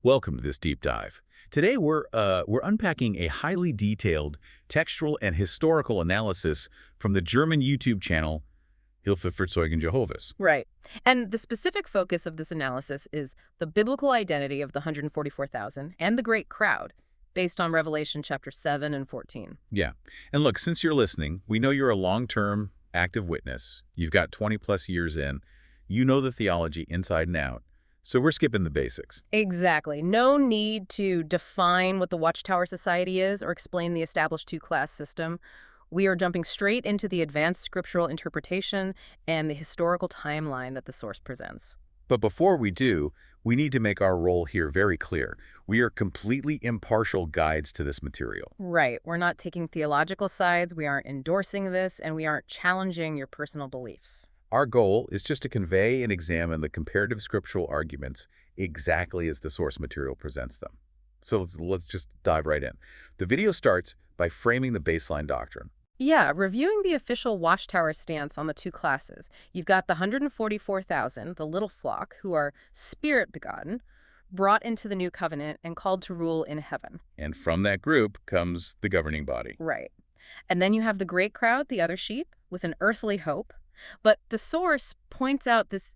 Welcome to this deep dive. Today we're unpacking a highly detailed textual and historical analysis from the German YouTube channel Hilfe für Zeugen Jehovah's. Right. And the specific focus of this analysis is the biblical identity of the 144,000 and the great crowd, based on Revelation chapter 7 and 14. Yeah. And look, since you're listening, we know you're a long-term active witness. You've got 20-plus years in. You know the theology inside and out. So we're skipping the basics. Exactly. No need to define what the Watchtower Society is or explain the established two-class system. We are jumping straight into the advanced scriptural interpretation and the historical timeline that the source presents. But before we do, we need to make our role here very clear. We are completely impartial guides to this material. Right. We're not taking theological sides, we aren't endorsing this, and we aren't challenging your personal beliefs. Our goal is just to convey and examine the comparative scriptural arguments exactly as the source material presents them. So let's just dive right in. The video starts by framing the baseline doctrine. Yeah, reviewing the official Watchtower stance on the two classes. You've got the 144,000, the little flock, who are spirit-begotten, brought into the new covenant and called to rule in heaven. And from that group comes the governing body. Right. And then you have the great crowd, the other sheep, with an earthly hope. But the source points out this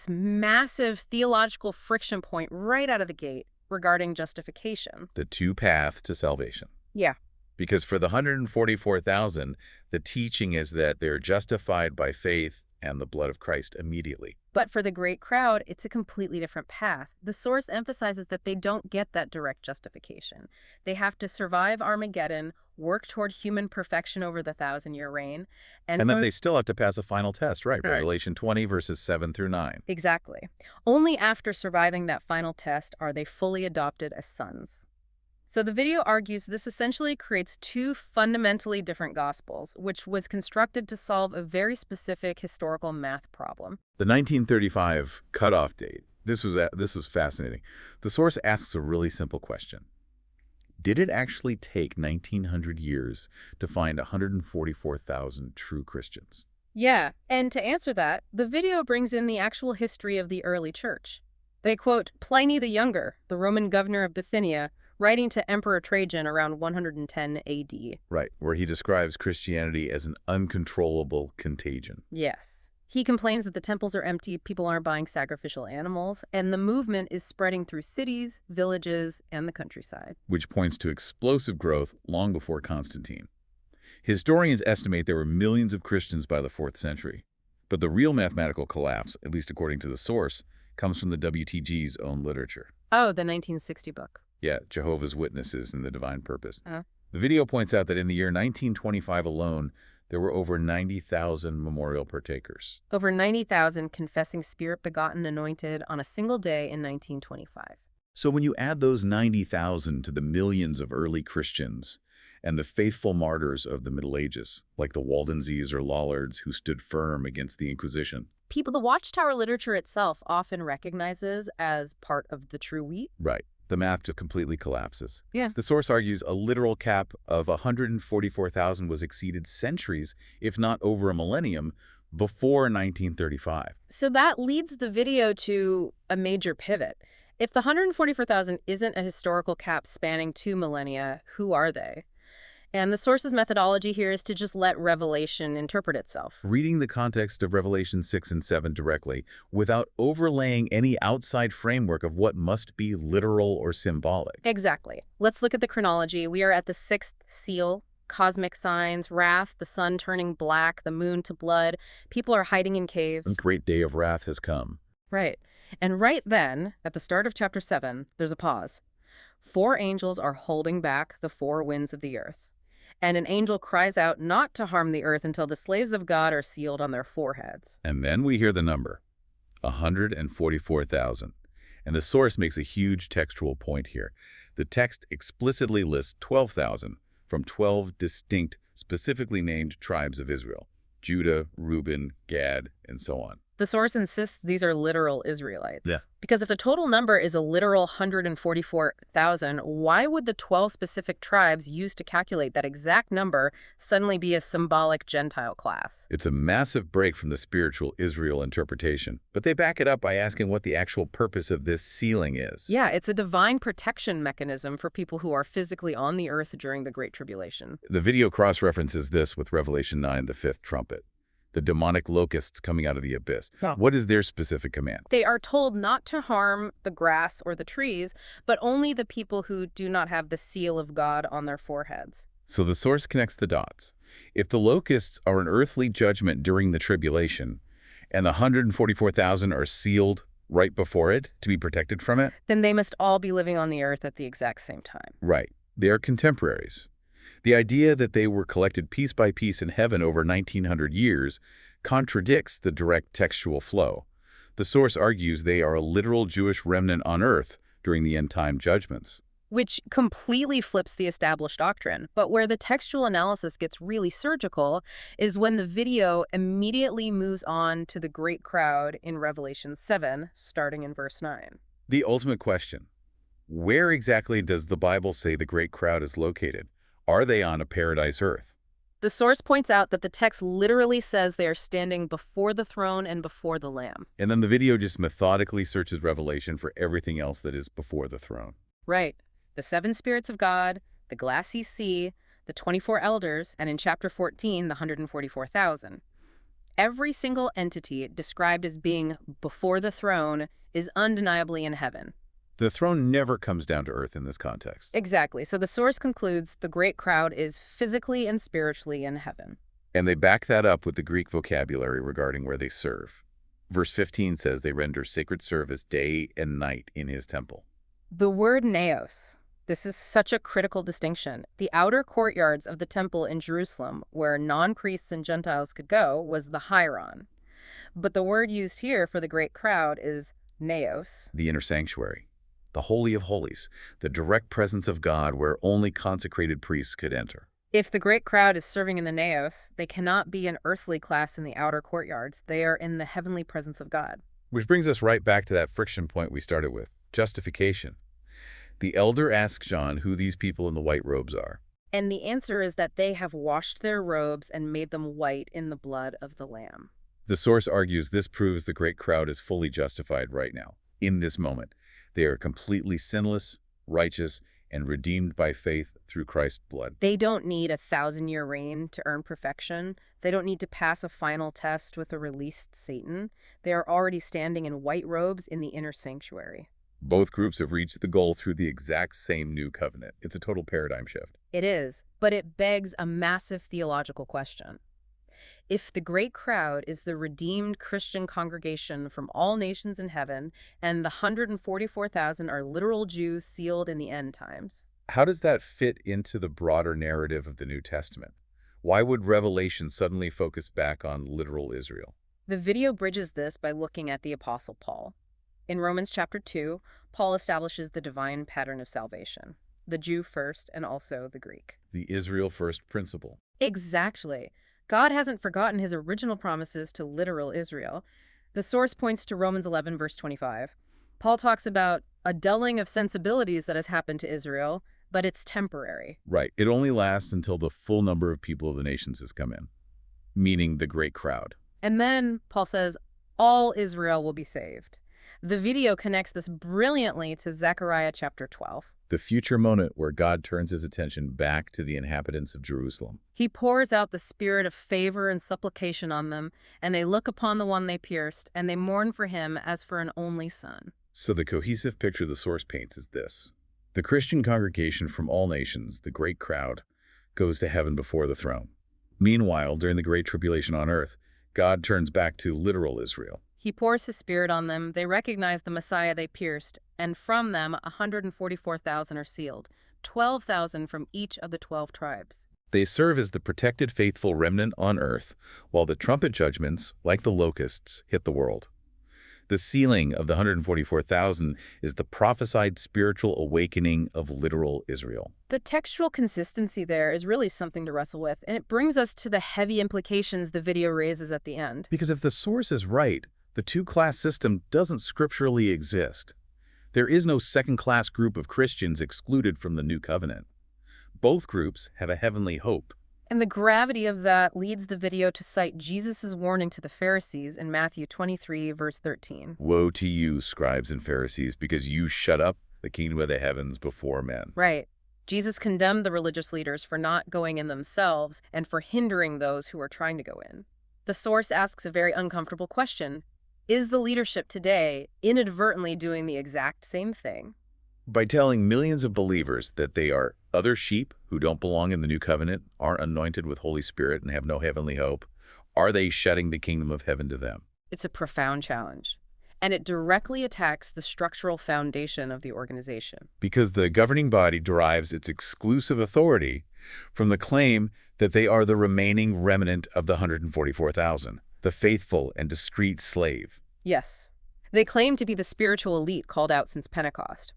massive theological friction point right out of the gate regarding justification. The two paths to salvation. Yeah. Because for the 144,000, the teaching is that they're justified by faith and the blood of Christ immediately. But for the great crowd, it's a completely different path. The source emphasizes that they don't get that direct justification. They have to survive Armageddon, work toward human perfection over the 1,000-year reign. And then they still have to pass a final test, right? Right. Revelation 20, verses 7 through 9. Exactly. Only after surviving that final test are they fully adopted as sons. So the video argues this essentially creates two fundamentally different gospels, which was constructed to solve a very specific historical math problem. The 1935 cutoff date. This was fascinating. The source asks a really simple question. Did it actually take 1,900 years to find 144,000 true Christians? Yeah, and to answer that, the video brings in the actual history of the early church. They quote Pliny the Younger, the Roman governor of Bithynia, writing to Emperor Trajan around 110 AD. Right, where he describes Christianity as an uncontrollable contagion. Yes. He complains that the temples are empty, people aren't buying sacrificial animals, and the movement is spreading through cities, villages, and the countryside. Which points to explosive growth long before Constantine. Historians estimate there were millions of Christians by the 4th century. But the real mathematical collapse, at least according to the source, comes from the WTG's own literature. Oh, the 1960 book. Yeah, Jehovah's Witnesses and the Divine Purpose. Uh. The video points out that in the year 1925 alone, there were over 90,000 memorial partakers. Over 90,000 confessing spirit-begotten anointed on a single day in 1925. So when you add those 90,000 to the millions of early Christians and the faithful martyrs of the Middle Ages, like the Waldenses or Lollards who stood firm against the Inquisition. People the Watchtower literature itself often recognizes as part of the true wheat. Right. The math just completely collapses. Yeah. The source argues a literal cap of 144,000 was exceeded centuries, if not over a millennium, before 1935. So that leads the video to a major pivot. If the 144,000 isn't a historical cap spanning 2 millennia, who are they? And the source's methodology here is to just let Revelation interpret itself. Reading the context of Revelation 6 and 7 directly, without overlaying any outside framework of what must be literal or symbolic. Exactly. Let's look at the chronology. We are at the 6th seal, cosmic signs, wrath, the sun turning black, the moon to blood. People are hiding in caves. The great day of wrath has come. Right. And right then, at the start of chapter 7, there's a pause. 4 angels are holding back the 4 winds of the earth. And an angel cries out not to harm the earth until the slaves of God are sealed on their foreheads. And then we hear the number, 144,000. And the source makes a huge textual point here. The text explicitly lists 12,000 from 12 distinct, specifically named tribes of Israel: Judah, Reuben, Gad, and so on. The source insists these are literal Israelites. Yeah. Because if the total number is a literal 144,000, why would the 12 specific tribes used to calculate that exact number suddenly be a symbolic Gentile class? It's a massive break from the spiritual Israel interpretation, but they back it up by asking what the actual purpose of this sealing is. Yeah, it's a divine protection mechanism for people who are physically on the earth during the Great Tribulation. The video cross-references this with Revelation 9, the fifth trumpet. The demonic locusts coming out of the abyss. Huh. What is their specific command? They are told not to harm the grass or the trees, but only the people who do not have the seal of God on their foreheads. So the source connects the dots. If the locusts are an earthly judgment during the tribulation, and the 144,000 are sealed right before it to be protected from it? Then they must all be living on the earth at the exact same time. Right. They are contemporaries. The idea that they were collected piece by piece in heaven over 1900 years contradicts the direct textual flow. The source argues they are a literal Jewish remnant on earth during the end-time judgments. Which completely flips the established doctrine. But where the textual analysis gets really surgical is when the video immediately moves on to the great crowd in Revelation 7, starting in verse 9. The ultimate question: where exactly does the Bible say the great crowd is located? Are they on a paradise earth? The source points out that the text literally says they are standing before the throne and before the Lamb. And then the video just methodically searches Revelation for everything else that is before the throne. Right. The 7 spirits of God, the glassy sea, the 24 elders, and in chapter 14, the 144,000. Every single entity described as being before the throne is undeniably in heaven. The throne never comes down to earth in this context. Exactly. So the source concludes the great crowd is physically and spiritually in heaven. And they back that up with the Greek vocabulary regarding where they serve. Verse 15 says they render sacred service day and night in his temple. The word naos. This is such a critical distinction. The outer courtyards of the temple in Jerusalem, where non-priests and Gentiles could go, was the hieron. But the word used here for the great crowd is naos. The inner sanctuary. The Holy of Holies, the direct presence of God where only consecrated priests could enter. If the great crowd is serving in the naos, they cannot be an earthly class in the outer courtyards. They are in the heavenly presence of God. Which brings us right back to that friction point we started with, justification. The elder asks John who these people in the white robes are. And the answer is that they have washed their robes and made them white in the blood of the Lamb. The source argues this proves the great crowd is fully justified right now, in this moment. They are completely sinless, righteous, and redeemed by faith through Christ's blood. They don't need a 1,000-year reign to earn perfection. They don't need to pass a final test with a released Satan. They are already standing in white robes in the inner sanctuary. Both groups have reached the goal through the exact same new covenant. It's a total paradigm shift. It is, but it begs a massive theological question. If the great crowd is the redeemed Christian congregation from all nations in heaven, and the 144,000 are literal Jews sealed in the end times, how does that fit into the broader narrative of the New Testament? Why would Revelation suddenly focus back on literal Israel? the video bridges this by looking at the Apostle Paul. In Romans chapter 2, Paul establishes the divine pattern of salvation, the Jew first and also the Greek. The Israel first principle. Exactly. God hasn't forgotten his original promises to literal Israel. The source points to Romans 11, verse 25. Paul talks about a dulling of sensibilities that has happened to Israel, but it's temporary. Right. It only lasts until the full number of people of the nations has come in, meaning the great crowd. And then Paul says, all Israel will be saved. The video connects this brilliantly to Zechariah chapter 12. The future moment where God turns his attention back to the inhabitants of Jerusalem. He pours out the spirit of favor and supplication on them, and they look upon the one they pierced, and they mourn for him as for an only son. So the cohesive picture the source paints is this. The Christian congregation from all nations, the great crowd, goes to heaven before the throne. Meanwhile, during the Great Tribulation on earth, God turns back to literal Israel. He pours his spirit on them, they recognize the Messiah they pierced, and from them 144,000 are sealed, 12,000 from each of the 12 tribes. They serve as the protected faithful remnant on earth, while the trumpet judgments, like the locusts, hit the world. The sealing of the 144,000 is the prophesied spiritual awakening of literal Israel. The textual consistency there is really something to wrestle with, and it brings us to the heavy implications the video raises at the end. Because if the source is right, the two-class system doesn't scripturally exist. There is no second-class group of Christians excluded from the New Covenant. Both groups have a heavenly hope. And the gravity of that leads the video to cite Jesus' warning to the Pharisees in Matthew 23, verse 13. Woe to you, scribes and Pharisees, because you shut up the kingdom of the heavens before men. Right. Jesus condemned the religious leaders for not going in themselves and for hindering those who are trying to go in. The source asks a very uncomfortable question. Is the leadership today inadvertently doing the exact same thing? By telling millions of believers that they are other sheep who don't belong in the New Covenant, aren't anointed with Holy Spirit, and have no heavenly hope, are they shutting the kingdom of heaven to them? It's a profound challenge, and it directly attacks the structural foundation of the organization. Because the governing body derives its exclusive authority from the claim that they are the remaining remnant of the 144,000, the faithful and discreet slave. Yes. They claim to be the spiritual elite called out since Pentecost.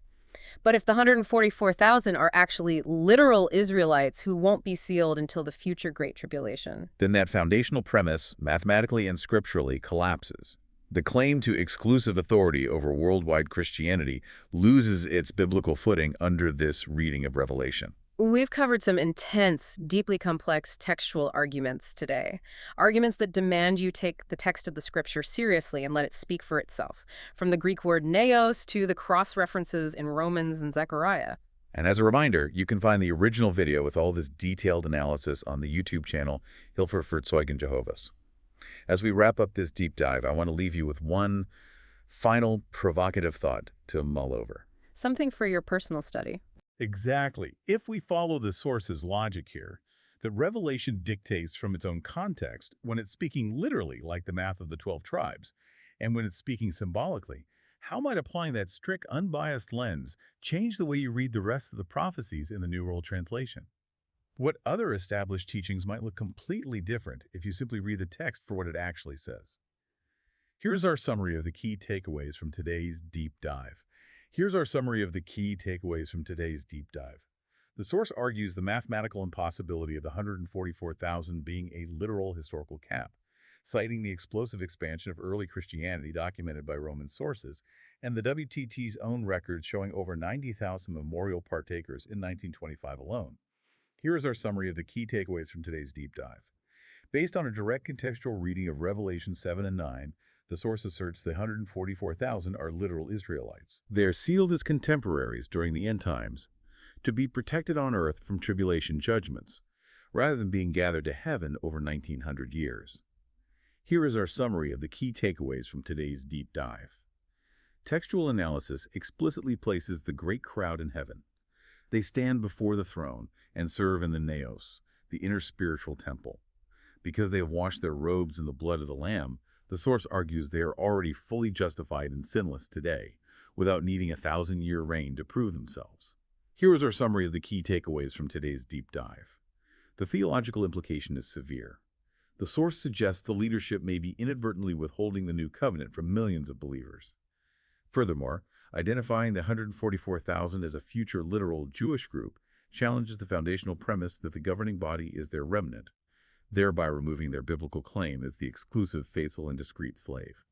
But if the 144,000 are actually literal Israelites who won't be sealed until the future Great Tribulation, then that foundational premise, mathematically and scripturally, collapses. The claim to exclusive authority over worldwide Christianity loses its biblical footing under this reading of Revelation. we've covered some intense, deeply complex textual arguments today. Arguments that demand you take the text of the scripture seriously and let it speak for itself, from the Greek word neos to the cross-references in Romans and Zechariah. And as a reminder, you can find the original video with all this detailed analysis on the YouTube channel Hilfe für Zeugen Jehovah's. As we wrap up this deep dive, I want to leave you with one final provocative thought to mull over. Something for your personal study. Exactly. If we follow the source's logic here, that Revelation dictates from its own context when it's speaking literally, like the math of the 12 tribes, and when it's speaking symbolically, how might applying that strict, unbiased lens change the way you read the rest of the prophecies in the New World Translation? What other established teachings might look completely different if you simply read the text for what it actually says? Here's our summary of the key takeaways from today's deep dive. The source argues the mathematical impossibility of the 144,000 being a literal historical cap, citing the explosive expansion of early Christianity documented by Roman sources and the WTT's own records showing over 90,000 memorial partakers in 1925 alone. Here is our summary of the key takeaways from today's deep dive. Based on a direct contextual reading of Revelation 7 and 9, the source asserts the 144,000 are literal Israelites. They are sealed as contemporaries during the end times to be protected on earth from tribulation judgments, rather than being gathered to heaven over 1900 years. Here is our summary of the key takeaways from today's deep dive. Textual analysis explicitly places the great crowd in heaven. They stand before the throne and serve in the naos, the inner spiritual temple. Because they have washed their robes in the blood of the Lamb, the source argues they are already fully justified and sinless today, without needing a 1,000-year reign to prove themselves. Here is our summary of the key takeaways from today's deep dive. The theological implication is severe. The source suggests the leadership may be inadvertently withholding the new covenant from millions of believers. Furthermore, identifying the 144,000 as a future literal Jewish group challenges the foundational premise that the governing body is their remnant, thereby removing their biblical claim as the exclusive, faithful, and discreet slave.